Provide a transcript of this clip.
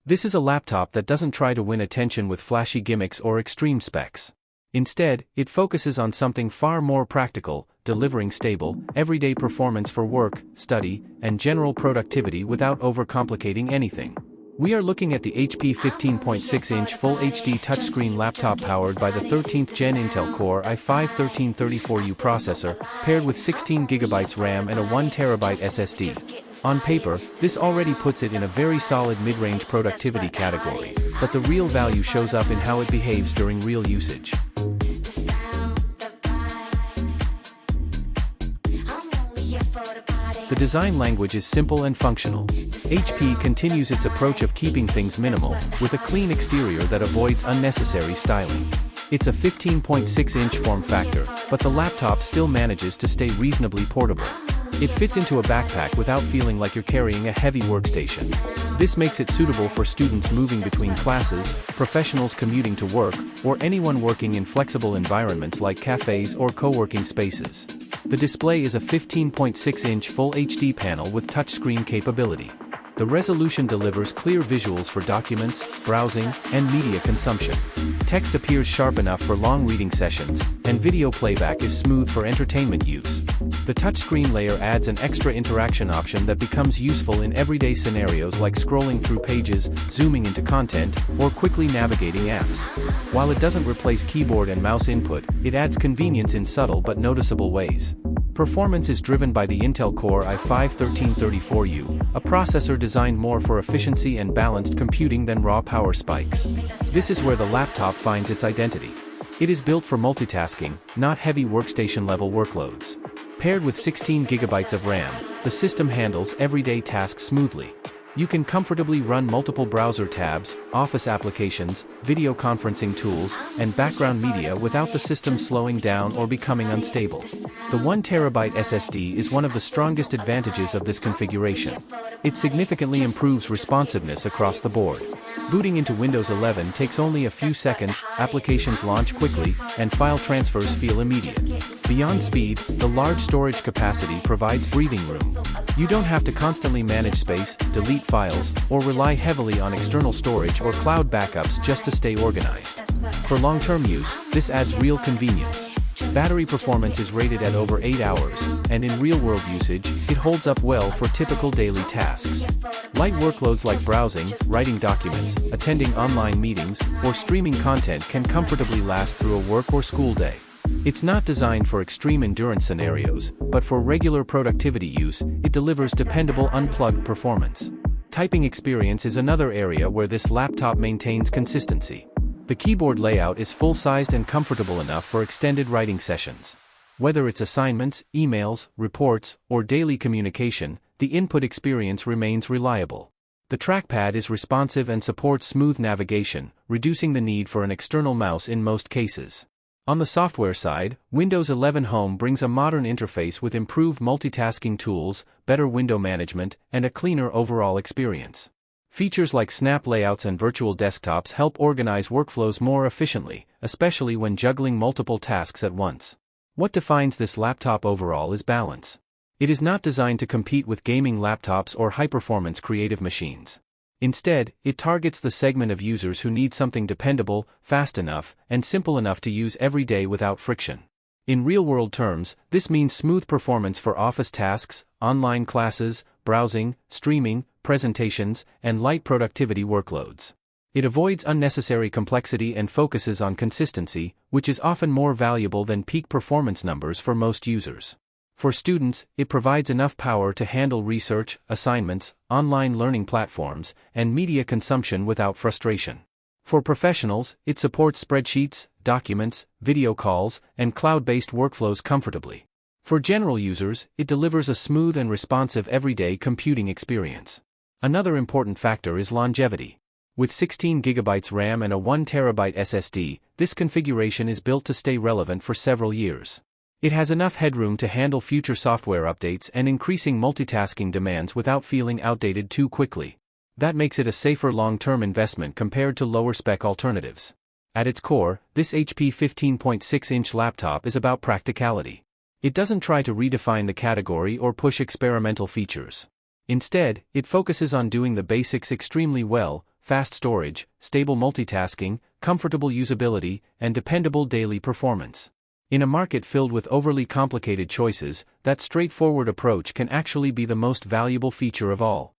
This is a laptop that doesn't try to win attention with flashy gimmicks or extreme specs. Instead, it focuses on something far more practical, delivering stable, everyday performance for work, study, and general productivity without overcomplicating anything. We are looking at the HP 15.6-inch Full HD touchscreen laptop powered by the 13th Gen Intel Core i5-1334U processor, paired with 16GB RAM and a 1TB SSD. On paper, this already puts it in a very solid mid-range productivity category, but the real value shows up in how it behaves during real usage. The design language is simple and functional. HP continues its approach of keeping things minimal, with a clean exterior that avoids unnecessary styling. It's a 15.6-inch form factor, but the laptop still manages to stay reasonably portable. It fits into a backpack without feeling like you're carrying a heavy workstation. This makes it suitable for students moving between classes, professionals commuting to work, or anyone working in flexible environments like cafes or co-working spaces. The display is a 15.6-inch Full HD panel with touchscreen capability. The resolution delivers clear visuals for documents, browsing, and media consumption. Text appears sharp enough for long reading sessions, and video playback is smooth for entertainment use. The touchscreen layer adds an extra interaction option that becomes useful in everyday scenarios like scrolling through pages, zooming into content, or quickly navigating apps. While it doesn't replace keyboard and mouse input, it adds convenience in subtle but noticeable ways. Performance is driven by the Intel Core i5-1334U, a processor designed more for efficiency and balanced computing than raw power spikes. This is where the laptop finds its identity. It is built for multitasking, not heavy workstation-level workloads. Paired with 16GB of RAM, the system handles everyday tasks smoothly. You can comfortably run multiple browser tabs, office applications, video conferencing tools, and background media without the system slowing down or becoming unstable. The 1TB SSD is one of the strongest advantages of this configuration. It significantly improves responsiveness across the board. Booting into Windows 11 takes only a few seconds, applications launch quickly, and file transfers feel immediate. Beyond speed, the large storage capacity provides breathing room. You don't have to constantly manage space, delete files, or rely heavily on external storage or cloud backups just to stay organized. For long-term use, this adds real convenience. Battery performance is rated at over 8 hours, and in real-world usage, it holds up well for typical daily tasks. Light workloads like browsing, writing documents, attending online meetings, or streaming content can comfortably last through a work or school day. It's not designed for extreme endurance scenarios, but for regular productivity use, it delivers dependable unplugged performance. Typing experience is another area where this laptop maintains consistency. The keyboard layout is full-sized and comfortable enough for extended writing sessions. Whether it's assignments, emails, reports, or daily communication, the input experience remains reliable. The trackpad is responsive and supports smooth navigation, reducing the need for an external mouse in most cases. On the software side, Windows 11 Home brings a modern interface with improved multitasking tools, better window management, and a cleaner overall experience. Features like snap layouts and virtual desktops help organize workflows more efficiently, especially when juggling multiple tasks at once. What defines this laptop overall is balance. It is not designed to compete with gaming laptops or high-performance creative machines. Instead, it targets the segment of users who need something dependable, fast enough, and simple enough to use every day without friction. In real-world terms, this means smooth performance for office tasks, online classes, browsing, streaming, presentations, and light productivity workloads. It avoids unnecessary complexity and focuses on consistency, which is often more valuable than peak performance numbers for most users. For students, it provides enough power to handle research, assignments, online learning platforms, and media consumption without frustration. For professionals, it supports spreadsheets, documents, video calls, and cloud-based workflows comfortably. For general users, it delivers a smooth and responsive everyday computing experience. Another important factor is longevity. With 16GB RAM and a 1TB SSD, this configuration is built to stay relevant for several years. It has enough headroom to handle future software updates and increasing multitasking demands without feeling outdated too quickly. That makes it a safer long-term investment compared to lower-spec alternatives. At its core, this HP 15.6-inch laptop is about practicality. It doesn't try to redefine the category or push experimental features. Instead, it focuses on doing the basics extremely well, fast storage, stable multitasking, comfortable usability, and dependable daily performance. In a market filled with overly complicated choices, that straightforward approach can actually be the most valuable feature of all.